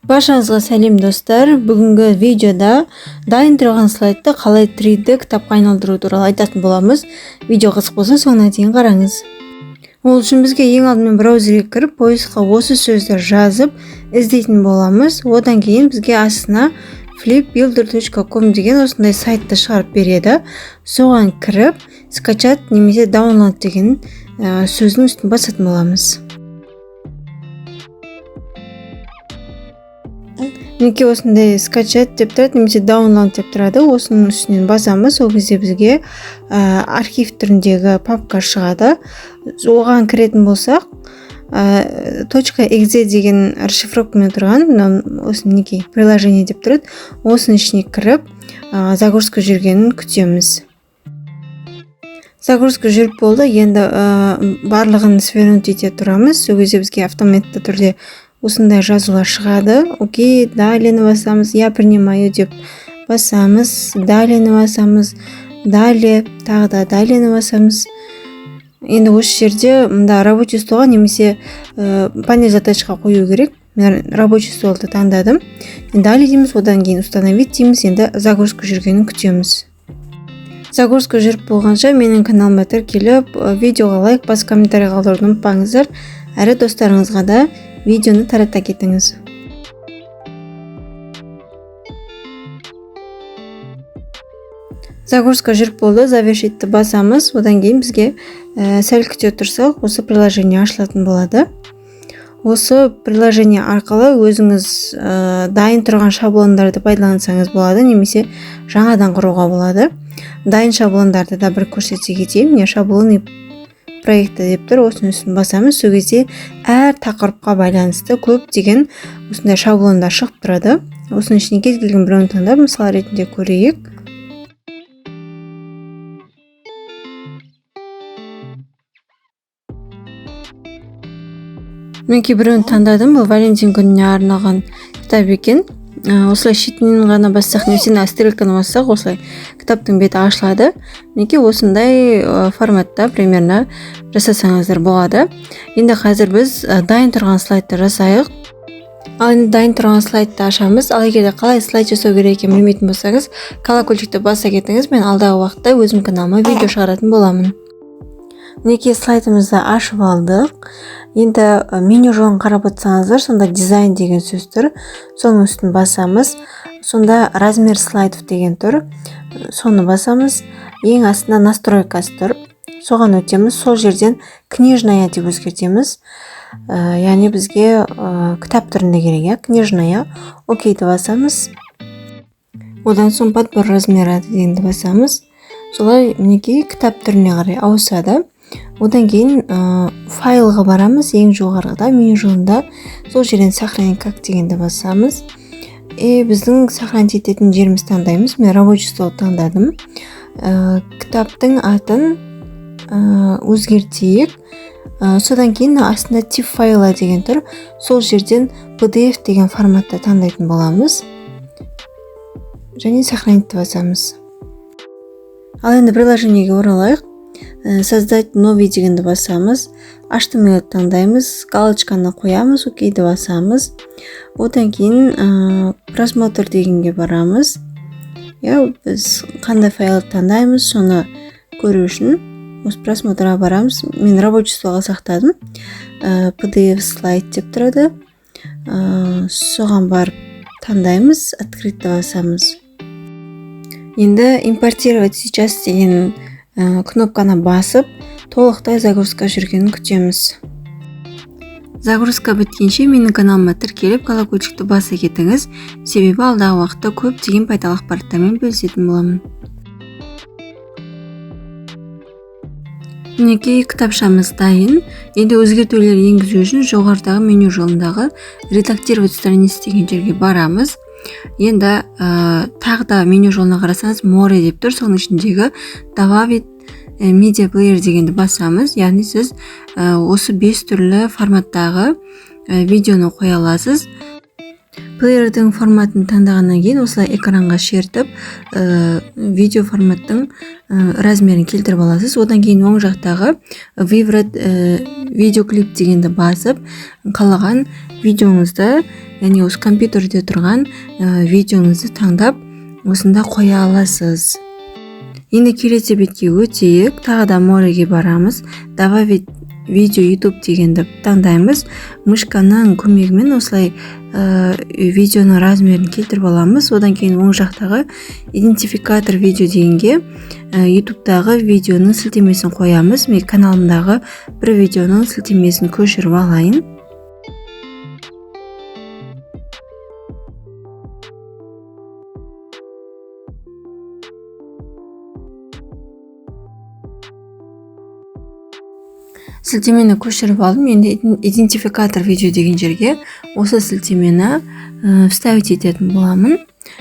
Баршаңызға сәлем достар. Бүгінгі видеода дайын тұрған слайдты қалай 3D кітапқа айналдыру туралы айтатын боламыз. Видео қызық болса соңына дейін қараңыз. Ол үшін бізге ең алдымен браузерге кіріп, поискқа осы сөзді жазып іздейтін боламыз. Одан кейін бізге астына flipbuilder.com деген осындай сайтты шығарып береді. Соған кіріп, скачать немесе download деген сөздің үстін басатын боламыз. Неке осындай скачать деп тұрады, немесе download деп тұрады. Осының үстінен басамыз. Ол кезде бізге архив түріндегі папка шығады. Оған кіретін болсақ, .exe деген расшифровкамен тұрған, осының неке приложение деп тұрады. Осының ішіне кіріп, загрузка жүргенін күтеміз. Загрузка жүріп болды. Енді барлығын свернуть ете тұрамыз. Сол кезде бізге автоматты түрде осындай жазулар шығады. Окей, далее басамыз. Я принимаю деп басамыз. Далее басамыз. Далее, тағы да далее басамыз. Енді осы жерде мында рабочий столға немесе панель задачаға қою керек. Мен рабочий столды таңдадым. Далее дейміз, одан кейін установить дейміз. Енді загрузка жүргенін күтеміз. Загрузка жүріп болғанша менің каналыма тіркеліп, видеоға лайк басып, комментарий қалдыруды ұмытпаңыздар. Әрі достарыңызға да видеоны тарата кетіңіз. Загрузка жүріп болды, завершитті басамыз. Одан кейін бізге сәл күте тұрсақ, осы приложение ашылатын болады. Осы приложение арқылы өзіңіз дайын тұрған шаблондарды пайдалансаңыз болады, немесе жаңадан құруға болады. Дайын шаблондарды да бір көрсете кетейін. Міне шаблоны проекті деп тұр, осының үстін басамыз. Сол кезде әр тақырыпқа байланысты көп деген осындай шаблондар шығып тұрады. Осының ішіне кез келген біреуін таңдап, мысал ретінде көрейік. Мен кейбіреуін таңдадым. Бұл Валентин күніне арналған кітап екен. Осылай шетінен ғана бассақ, немесе стрелканы бассақ, осылай кітаптың беті ашылады. Неке осындай форматта примерно жасасаңыздар болады. Енді қазір біз дайын тұрған слайдты жасайық. Ал енді дайын тұрған слайдты ашамыз. Ал егер қалай слайд жасау керек екенін білмейтін болсаңыз, колокольчикті баса кетіңіз. Мен алдағы уақытта өзім каналыма видео шығаратын боламын. Неке слайдымызды ашып алдық. Енді меню жолын қарап отырсаңыздар, сонда дизайн деген сөз тұр. Соның үстін басамыз. Сонда размер слайдов деген тұр. Соны басамыз. Ең астында настройкасы тұр. Соған өтеміз. Сол жерден книжная деп өзгертеміз. Яғни бізге кітап түрінде керек, книжная. Окейді басамыз. Одан соң подбор размера дегенді басамыз. Солай мінекей кітап түріне қарай ауысады. Одан кейін файлға барамыз, ең жоғарғыда меню жолында. Сол жерден сохранить как дегенді басамыз. Біздің сохранить ететін жеріміз таңдаймыз. Мен рабочий стол таңдадым. Кітаптың атын өзгертейік. Содан кейін астында тип файла деген тұр. Сол жерден PDF деген форматта таңдайтын боламыз. Және сохранить басамыз. Ал енді приложениеге оралайық. Создать новый дегенді басамыз. HTML таңдаймыз. Галочканы қоямыз. Окейді басамыз. Одан кейін просмотр дегенге барамыз. Біз қандай файл таңдаймыз, соны көру үшін осы просмотрға барамыз. Мен рабочий столға сақтадым. PDF слайд деп тұрады. Соған барып таңдаймыз. Открытті басамыз. Енді импортировать сейчас деген кнопканы басып, толықтай загрузка жүргенін күтеміз. Загрузка біткенше менің каналыма тіркеліп, колокольчикті баса кетіңіз. Себебі алдағы уақытта көп деген пайдалы ақпараттармен бөлісетін боламын. Мінекей кітапшамыз дайын. Енді өзгертулер енгізу үшін жоғарыдағы меню жолындағы редактировать страницы деген жерге барамыз. Енді тағы да меню жолына қарасаңыз море деп тұр. Соның ішіндегі добавить media player дегенді басамыз. Яғни сіз осы 5 түрлі форматтағы видеоны қоя аласыз. Плеердің форматын таңдағаннан кейін осылай экранға шертіп, видео форматтың размерін келтіріп аласыз. Одан кейін оң жақтағы Vivrad видеоклип дегенді басып, қалаған видеоңызды, яғни осы компьютерде тұрған видеоңызды таңдап, осында қоя аласыз. Енді келесі бетке өтейік. Тағы да мореге барамыз. Добавить видео YouTube дегенді таңдаймыз. Мышканың көмегімен осылай видеоның размерін келтіріп аламыз. Одан кейін оң жақтағы идентификатор видео дегенге YouTube'дағы видеоның сілтемесін қоямыз. Мен каналымдағы бір видеоның сілтемесін көшіріп алайын. Сілтемені көшіріп алдым. Енді идентификатор видео деген жерге осы сілтемені вставить ететін боламын.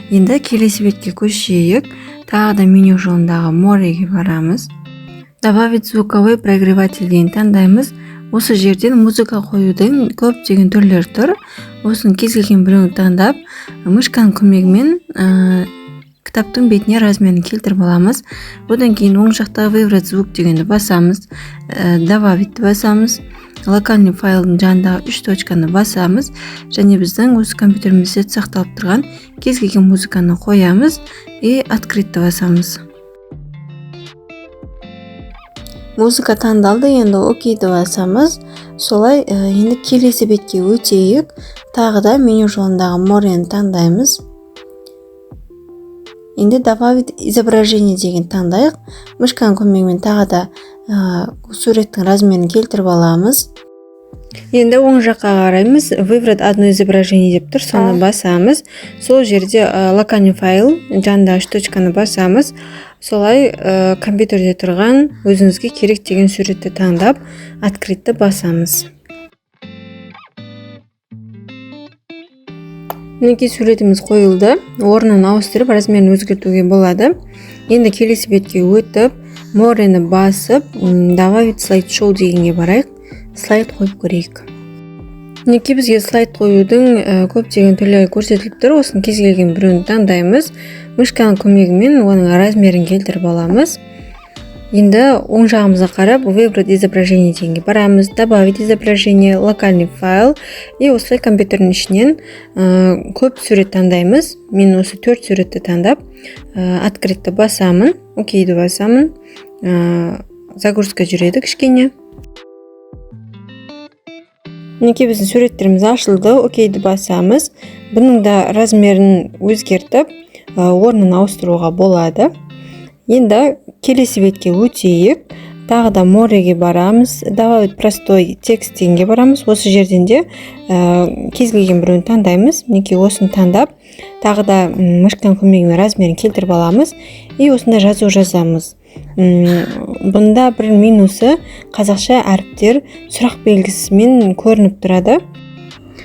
Енді келесі бетке көшейік. Тағы да меню жолындағы мореге барамыз. Добавить звуковой прогреватель деген таңдаймыз. Осы жерден музыка қоюдың көптеген түрлері тұр. Осының кез келген біреуін таңдап, мышканың көмегімен кітаптың бетіне размерін келтіріп аламыз. Одан кейін оң жақта Vivrad звук дегенді басамыз. Добавить басамыз. Локальный файлдың жанындағы 3 точканы басамыз. Және біздің осы компьютерімізде сақталып тұрған кез келген музыканы қоямыз. И открыть басамыз. Музыка таңдалды, енді окейді басамыз. Солай енді келесі бетке өтейік. Тағы да меню жолындағы морені таңдаймыз. Енді добавить изображение деген таңдайық. Мышканың көмегімен тағы да суреттің размерін келтіріп аламыз. Енді оң жаққа қараймыз. Выбрать одно изображение деп тұр, соны басамыз. Сол жерде локальный файл жанында 3 точканы басамыз. Солай компьютерде тұрған өзіңізге керек деген суретті таңдап, открытті басамыз. Мінекей суретіміз қойылды. Орнын ауыстырып, размерін өзгертуге болады. Енді келесі бетке өтіп, морені басып, добавить слайд-шоу дегенге барайық. Слайд қойып көрейік. Мінекей бізге слайд қоюдың көптеген түрлері көрсетіліп тұр. Осының кез келген біреуін таңдаймыз. Мышканың көмегімен оның размерін келтіріп аламыз. Енді оң жағымызға қарап, Выбрать изображение дегенге барамыз. Добавить изображение, локальный файл. И осылай компьютердің ішінен көп сурет таңдаймыз. Мен осы 4 суретті таңдап, открытті басамын, окейді басамын. Загрузка жүреді кішкене. Мінекей біздің суреттеріміз ашылды, окейді басамыз. Бұның да размерін өзгертіп, орнын ауыстыруға болады. Енді келесі бетке өтейік. Тағы да мореге барамыз. Добавить простой текст дегенге барамыз. Осы жерден де кез келген біреуін таңдаймыз. Мінекей осыны таңдап, тағы да мышканың көмегімен размерін келтіріп аламыз. И осында жазу жазамыз. Бұнда бір минусы қазақша әріптер сұрақ белгісімен көрініп тұрады.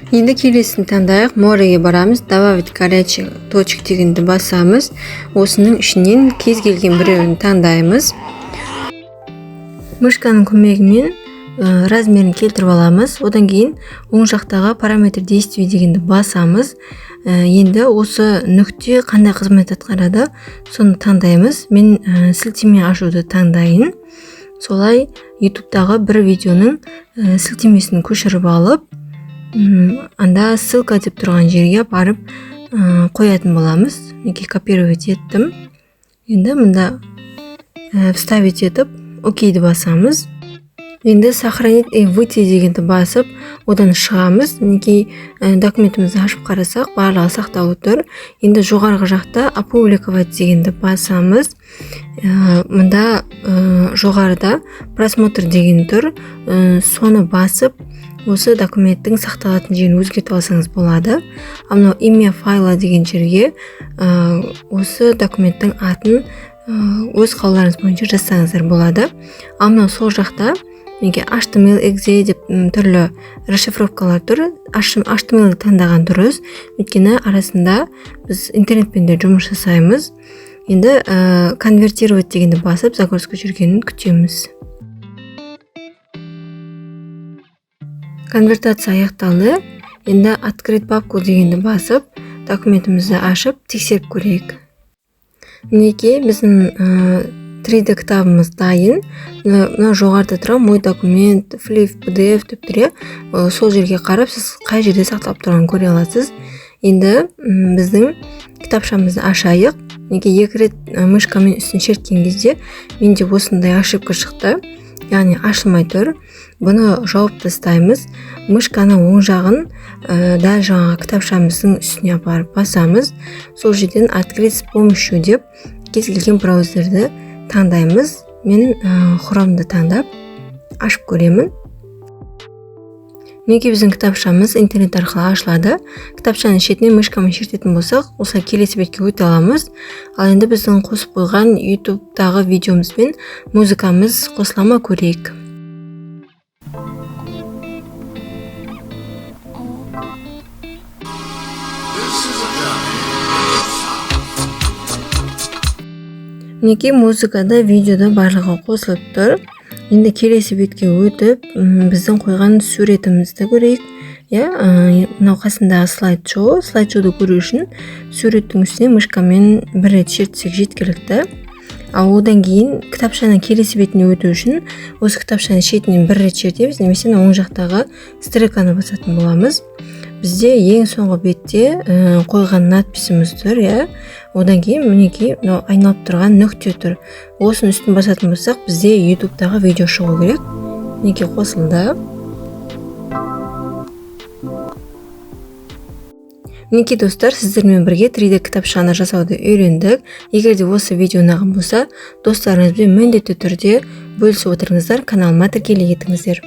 Енді келесін таңдайық. Мореге барамыз. Добавить горячий точек дегенді басамыз. Осының ішінен кез келген біреуін таңдаймыз. Мышканың көмегімен размерін келтіріп аламыз. Одан кейін оң жақтағы параметр действий дегенді басамыз. Енді осы нүкте қандай қызмет атқарады, соны таңдаймыз. Мен сілтеме ашуды таңдайын. Солай YouTube'дағы бір видеоның сілтемесін көшіріп алып, анда ссылка деп тұрған жерге барып қоятын боламыз. Неге копировать еттім. Енді мұнда вставить етіп, окейді басамыз. Енді сохранить и выйти дегенді басып, одан шығамыз. Неге документімізді ашып қарасақ, барлығы сақталып тұр. Енді жоғарғы жақта опубликовать дегенді басамыз. Мұнда жоғарыда просмотр деген тұр. Соны басып, осы документтің сақталатын жерін өзгертіп алсаңыз болады. Мынау имя файла деген жерге осы документтің атын өз қалаларыңыз бойынша жазсаңыздар болады. Мынау сол жақта неге HTML, .exe деп түрлі расшифровкалар тұр. HTML таңдаған дұрыс. Өйткені арасында біз интернетпен де жұмыс жасаймыз. Енді конвертировать дегенді басып, загрузка жүргенін күтеміз. Конвертация аяқталды. Енді открыть папку дегенді басып, документімізді ашып, тексеріп көрейік. Мінекей біздің 3D кітабымыз дайын. Мына жоғарыда тұрған мой документ, флип, PDF деп тұр. Сол жерге қарап, сіз қай жерде сақталып тұрғанын көре аласыз. Енді біздің кітапшамызды ашайық. Мінекей 2 рет мышкамен үстін шерткен кезде менде осындай ошибка шықты. Яғни ашылмай тұр. Бұны жауып тастаймыз. Мышканы оң жағын дәл жаңағы кітапшамыздың үстіне апарып басамыз. Сол жерден открыть с помощью деп кез келген браузерді таңдаймыз. Мен Chrome'ды таңдап ашып көремін. Мінекей біздің кітапшамыз интернет арқылы ашылады. Кітапшаның шетіне мышкамен шертетін болсақ, осылай келесі бетке өте аламыз. Ал енді біздің қосып қойған YouTube'дағы видеомыз бен музыкамыз қосыла ма көрейік. Мінекей музыкада, видеода барлығы қосылып тұр. Енді келесі бетке өтіп, біздің қойған суретімізді көрейік. Мынау қасындағы слайд-шоуды көру үшін суреттің үстіне мышкамен бір рет шертсек жеткілікті. Ал одан кейін кітапшаның келесі бетіне өту үшін осы кітапшаның шетінен бір рет шертеміз, немесе оң жақтағы стрелканы басатын боламыз. Бізде ең соңғы бетте қойған надписіміз тұр, Одан кейін мінекей айналып тұрған нүкте тұр. Осының үстін басатын болсақ, бізде YouTube'дағы видео шығу керек. Мінекей қосылды. Мінекей достар, сіздермен бірге 3D кітапшаны жасауды үйрендік. Егер де осы видео ұнаған болса, достарыңызбен міндетті түрде бөлісіп отырыңыздар, каналыма тіркеле етіңіздер.